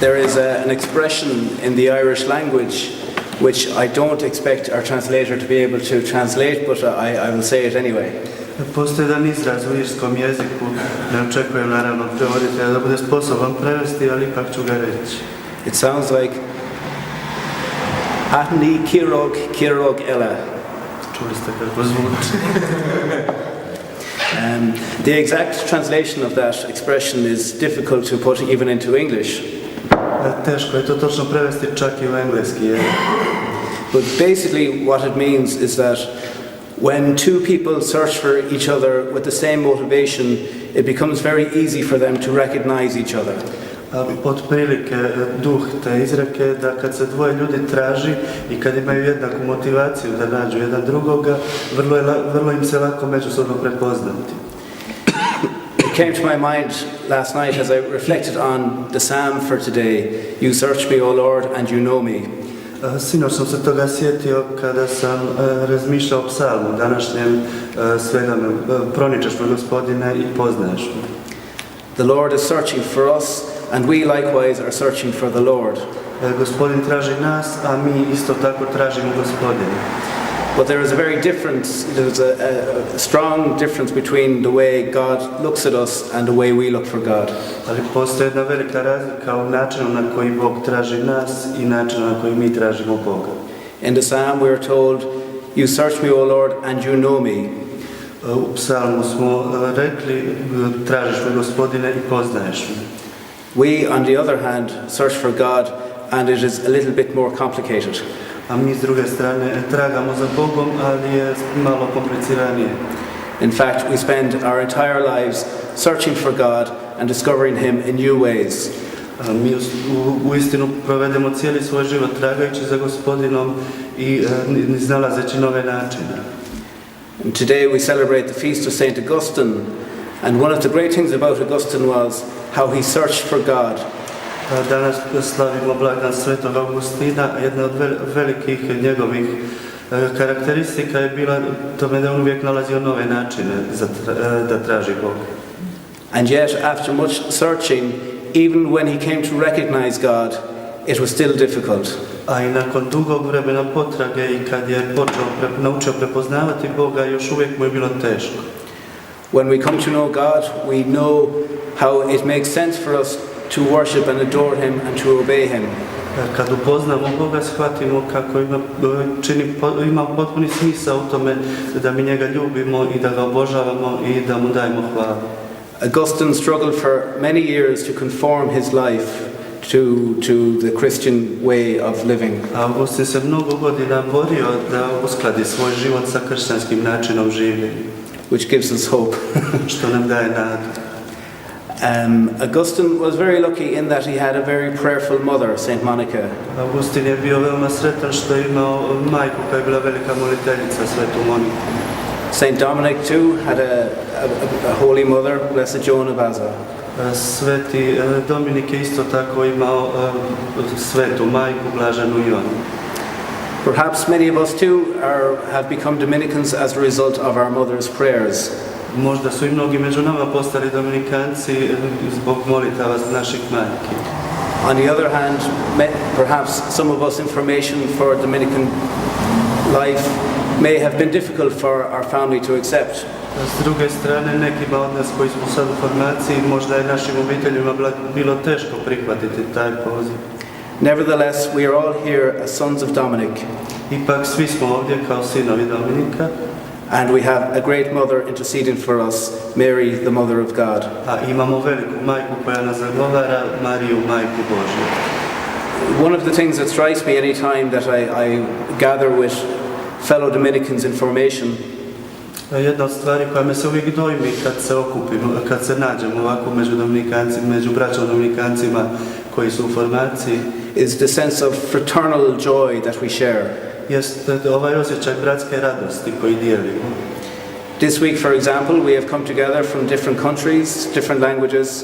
There is an expression in the Irish language which I don't expect our translator to be able to translate, but I will say it anyway. Postoji jedan izraz u irskom jeziku, ne očekujem naravno prevoditelja da bude sposoban prevesti, ali ipak ću ga reći. It sounds like Atni Kirog Ella. Čuli ste kako zvuči. The exact translation of that expression is difficult to put even into English. Teško je to točno prevesti čak i u engleski jezik. But basically what it means is that when two people search for each other with the same motivation, it becomes very easy for them to recognize each other. Otprilike duh te izreke da kad se dvoje ljudi traži i kad imaju jednaku motivaciju da nađu jedan drugoga, vrlo im se lako međusobno prepoznati. It came to my mind last night as I reflected on the psalm for today. You search me, O Lord, and you know me. Sinoć sam se toga sjetio kada sam razmišljao o psalmu današnjem svega me proničeš me, Gospodine, i poznaješ me. The Lord is searching for us, and we likewise are searching for the Lord. Gospodin traži nas, a mi isto tako tražimo Gospodina. But there is a very strong difference between the way God looks at us and the way we look for God. Ali postoji jedna velika razlika u načinu na koji Bog traži nas i načinu na koji mi tražimo Boga. In the psalm we are told, you search me, O Lord, and you know me. U psalmu smo rekli, tražiš me, Gospodine, i poznaješ me. We, on the other hand, search for God, and it is a little bit more complicated. A mi s druge strane tragamo za Bogom, ali je malo kompliciranije. In fact, we spend our entire lives searching for God and discovering Him in new ways. Mi u istinu provedemo cijeli svoj život tragajući za Gospodinom i iznalazeći nove načine. And today we celebrate the feast of Saint Augustine, and one of the great things about Augustine was how he searched for God. Danas slavimo blagdan svetog Augustina, a jedna od velikih njegovih karakteristika je bila tome da on uvijek nalazio nove načine da traži Boga. And yet, after much searching, even when he came to recognize God, it was still difficult. A i nakon dugog vremena potrage i kad je naučio prepoznavati Boga, još uvijek mu je bilo teško. When we come to know God, we know how it makes sense for us to worship and adore Him and to obey Him. Kad upoznamo Boga, shvatimo kako ima potpuni smisao u tome da mi njega ljubimo i da ga obožavamo i da mu dajemo hvalu. Augustine struggled for many years to conform his life to the Christian way of living. Augustin se mnogo godina borio da uskladi svoj život sa kršćanskim načinom življenja. Which gives us hope. Što nam daje nadu. Augustine was very lucky in that he had a very prayerful mother, Saint Monica. Augustin je bio veoma sretan što je imao majku koja je bila velika moliteljica, svetu Moniku. Saint Dominic too had a holy mother, Blessed Joan of Asa. Sveti Dominik je isto tako imao svetu majku, blaženu Ivanu. Perhaps many of us too have become Dominicans as a result of our mother's prayers. Možda su i mnogi među nama postali Dominikanci zbog molitava naših majki. On the other hand, perhaps some of us information for Dominican life may have been difficult for our family to accept. S druge strane, nekima od nas koji smo sad u formaciji, možda je našim obiteljima bilo teško prihvatiti taj poziv. Nevertheless, we are all here as sons of Dominic. Ipak svi smo ovdje kao sinovi Dominika. And we have a great mother interceding for us, Mary, the Mother of God. A imamo veliku majku koja nas zagovara, Mariju, majku Božju. One of the things that strikes me any time that I gather with fellow Dominicans in formation, jedna od stvari koja me se uvijek dojmi kad se okupimo, kad se nađemo ovako među Dominikancima, među braćom Dominikancima koji su u formaciji, is the sense of fraternal joy that we share. Jest ovaj osjećaj bratske radosti koji dijelimo. This week, for example, we have come together from different countries, different languages.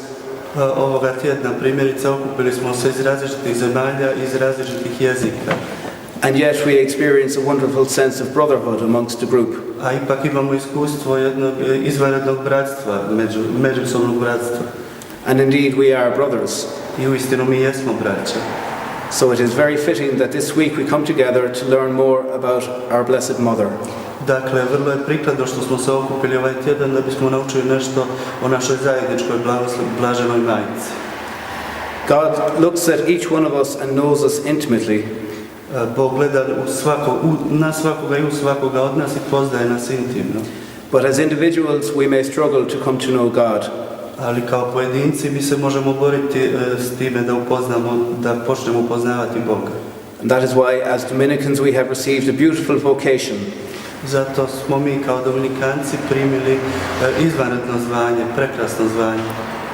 Ovoga tjedna primjerice okupili smo se iz različitih zemalja, iz različitih jezika. And yet we experience a wonderful sense of brotherhood amongst the group. A ipak imamo iskustvo jednog izvanrednog bratstva, međusobnog bratstva. And indeed we are brothers. I uistinu mi jesmo braća. So it is very fitting that this week we come together to learn more about our Blessed Mother. Dakle, vrlo je prikladno što smo se okupili ovaj tjedan da bismo naučili nešto o našoj zajedničkoj blaženoj majci. God looks at each one of us and knows us intimately. Bog gleda na svakoga i u svakoga od nas i poznaje nas intimno. But as individuals we may struggle to come to know God. Ali kao pojedinci mi se možemo boriti s time da počnemo upoznavati Boga. And that is why as Dominicans we have received a beautiful vocation. Zato smo mi kao Dominikanci primili izvanredno zvanje, prekrasno zvanje.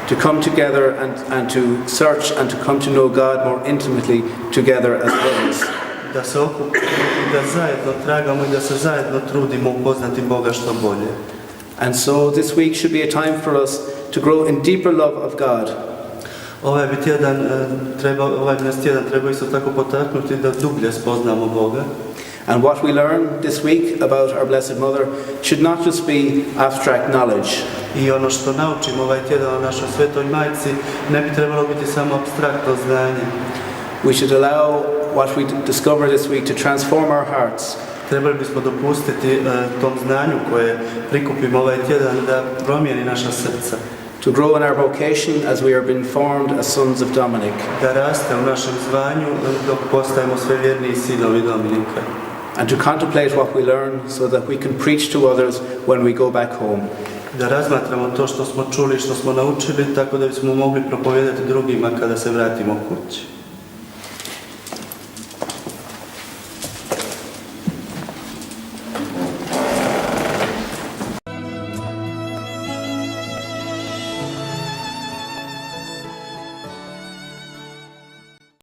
To come together and to search and to come to know God more intimately together as brothers. Da se okupimo i da zajedno tragamo i da se zajedno trudimo upoznati Boga što bolje. And so this week should be a time for us to grow in deeper love of God. Ovaj nas tjedan treba isto tako potaknuti da dublje spoznamo Boga. And what we learn this week about our Blessed Mother should not just be abstract knowledge. I ono što naučimo ovaj tjedan o našoj svetoj majci ne bi trebalo biti samo apstraktno znanje. We should allow what we discover this week to transform our hearts. Trebali bismo dopustiti tom znanju koje prikupimo ovaj tjedan da promijeni naša srca. To grow in our vocation as we are being formed as sons of Dominic. Da raste u našem zvanju dok postajemo sve vjerniji sinovi Dominika. And to contemplate what we learn so that we can preach to others when we go back home. Da razmatramo to što smo čuli, što smo naučili, tako da bismo mogli propovijedati drugima kada se vratimo kući.